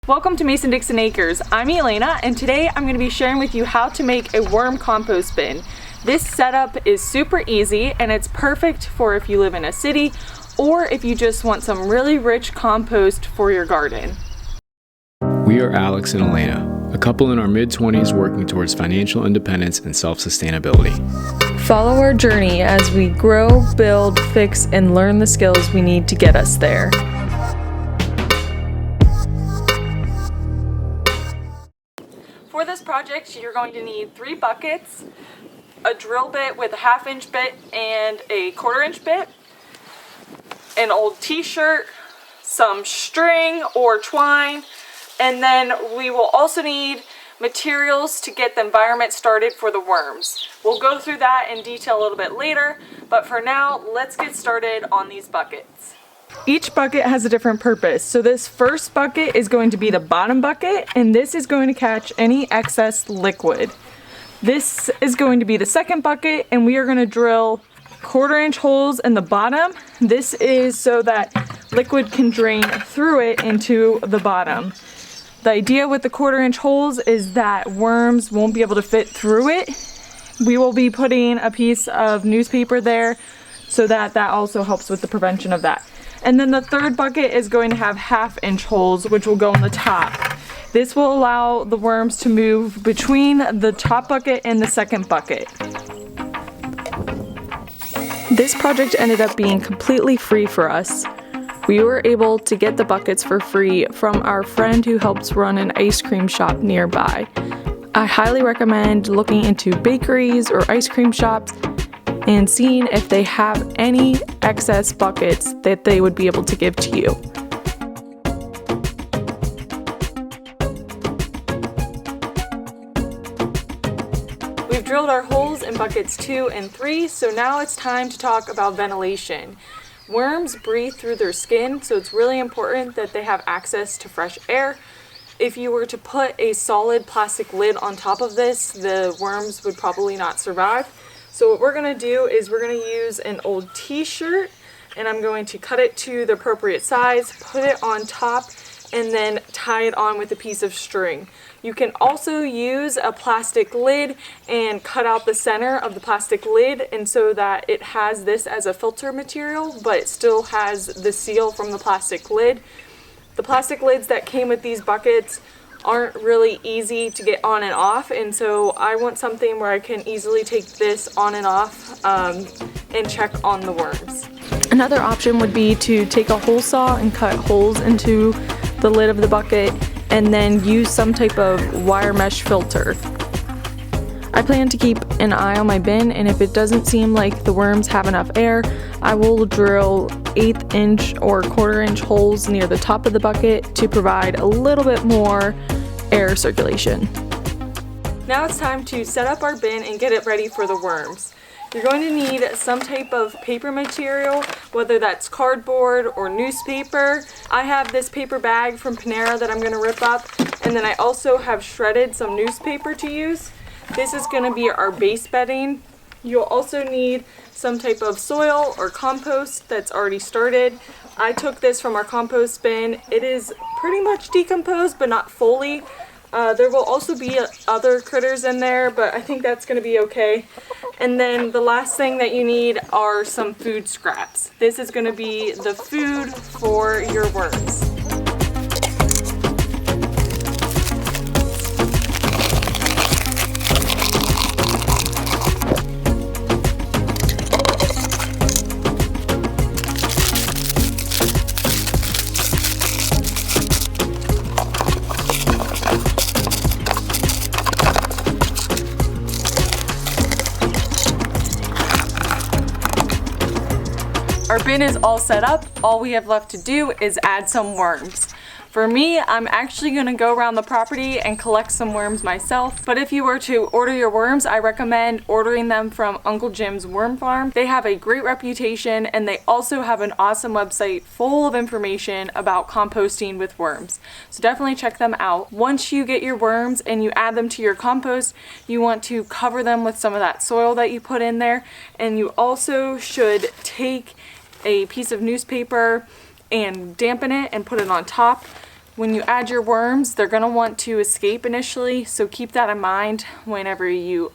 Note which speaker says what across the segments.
Speaker 1: Welcome to Mason-Dixon Acres. I'm Elena, and today I'm going to be sharing with you how to make a worm compost bin. This setup is super easy and it's perfect for if you live in a city or if you just want some really rich compost for your garden.
Speaker 2: We are Alex and Elena, a couple in our mid-20s working towards financial independence and self-sustainability.
Speaker 1: Follow our journey as we grow, build, fix, and learn the skills we need to get us there. For this project, you're going to need 3 buckets, a drill bit with a 1/2 inch bit and a 1/4 inch bit, an old t-shirt, some string or twine, and then we will also need materials to get the environment started for the worms. We'll go through that in detail a little bit later, but for now, let's get started on these buckets. Each bucket has a different purpose. So this first bucket is going to be the bottom bucket, and this is going to catch any excess liquid. This is going to be the second bucket, and we are going to drill 1/4 inch holes in the bottom. This is so that liquid can drain through it into the bottom. The idea with the 1/4 inch holes is that worms won't be able to fit through it. We will be putting a piece of newspaper there so that also helps with the prevention of that. And then the third bucket is going to have 1/2 inch holes, which will go on the top. This will allow the worms to move between the top bucket and the second bucket. This project ended up being completely free for us. We were able to get the buckets for free from our friend who helps run an ice cream shop nearby. I highly recommend looking into bakeries or ice cream shops and seeing if they have any excess buckets that they would be able to give to you. We've drilled our holes in buckets 2 and 3, so now it's time to talk about ventilation. Worms breathe through their skin, so it's really important that they have access to fresh air. If you were to put a solid plastic lid on top of this, the worms would probably not survive. So what we're going to do is we're going to use an old t-shirt, and I'm going to cut it to the appropriate size, put it on top, and then tie it on with a piece of string. You can also use a plastic lid and cut out the center of the plastic lid, and so that it has this as a filter material, but it still has the seal from the plastic lid. The plastic lids that came with these buckets aren't really easy to get on and off, and so I want something where I can easily take this on and off and check on the worms. Another option would be to take a hole saw and cut holes into the lid of the bucket and then use some type of wire mesh filter. I plan to keep an eye on my bin, and if it doesn't seem like the worms have enough air, I will drill 1/8 inch or 1/4 inch holes near the top of the bucket to provide a little bit more air circulation. Now it's time to set up our bin and get it ready for the worms. You're going to need some type of paper material, whether that's cardboard or newspaper. I have this paper bag from Panera that I'm going to rip up, and then I also have shredded some newspaper to use. This is going to be our base bedding. You'll also need some type of soil or compost that's already started. I took this from our compost bin. It is pretty much decomposed, but not fully. There will also be other critters in there, but I think that's going to be okay. And then the last thing that you need are some food scraps. This is going to be the food for your worms. Our bin is all set up. All we have left to do is add some worms. For me, I'm actually going to go around the property and collect some worms myself, but if you were to order your worms, I recommend ordering them from Uncle Jim's Worm Farm. They have a great reputation, and they also have an awesome website full of information about composting with worms. So definitely check them out. Once you get your worms and you add them to your compost, you want to cover them with some of that soil that you put in there, and you also should take a piece of newspaper and dampen it and put it on top. When you add your worms, they're going to want to escape initially, so keep that in mind whenever you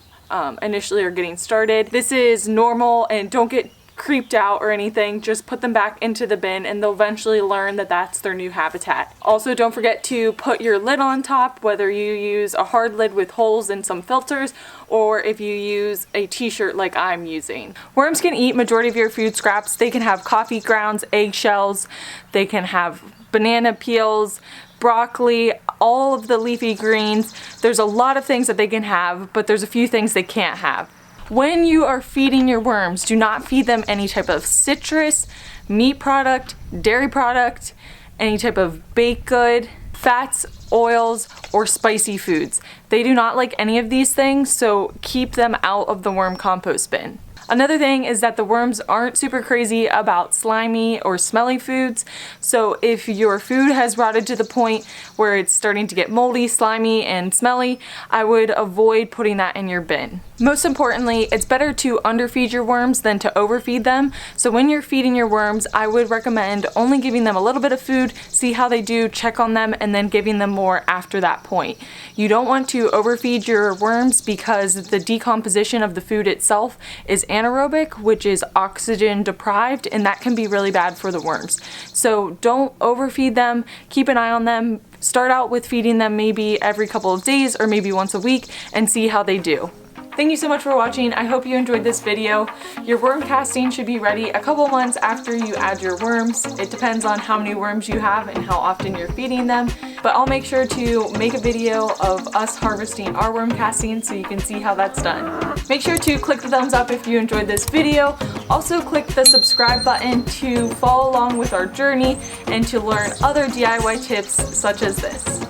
Speaker 1: initially are getting started. This is normal, and don't get creeped out or anything. Just put them back into the bin and they'll eventually learn that that's their new habitat. Also, don't forget to put your lid on top, whether you use a hard lid with holes and some filters, or if you use a t-shirt like I'm using. Worms can eat majority of your food scraps. They can have coffee grounds, eggshells, they can have banana peels, broccoli, all of the leafy greens. There's a lot of things that they can have, but there's a few things they can't have. When you are feeding your worms, do not feed them any type of citrus, meat product, dairy product, any type of baked good, fats, oils, or spicy foods. They do not like any of these things, so keep them out of the worm compost bin. Another thing is that the worms aren't super crazy about slimy or smelly foods, so if your food has rotted to the point where it's starting to get moldy, slimy, and smelly, I would avoid putting that in your bin. Most importantly, it's better to underfeed your worms than to overfeed them, so when you're feeding your worms, I would recommend only giving them a little bit of food, see how they do, check on them, and then giving them more after that point. You don't want to overfeed your worms because the decomposition of the food itself is anaerobic, which is oxygen deprived, and that can be really bad for the worms. So don't overfeed them, keep an eye on them, start out with feeding them maybe every couple of days or maybe once a week and see how they do. Thank you so much for watching. I hope you enjoyed this video. Your worm casting should be ready a couple months after you add your worms. It depends on how many worms you have and how often you're feeding them, but I'll make sure to make a video of us harvesting our worm casting so you can see how that's done. Make sure to click the thumbs up if you enjoyed this video. Also click the subscribe button to follow along with our journey and to learn other DIY tips such as this.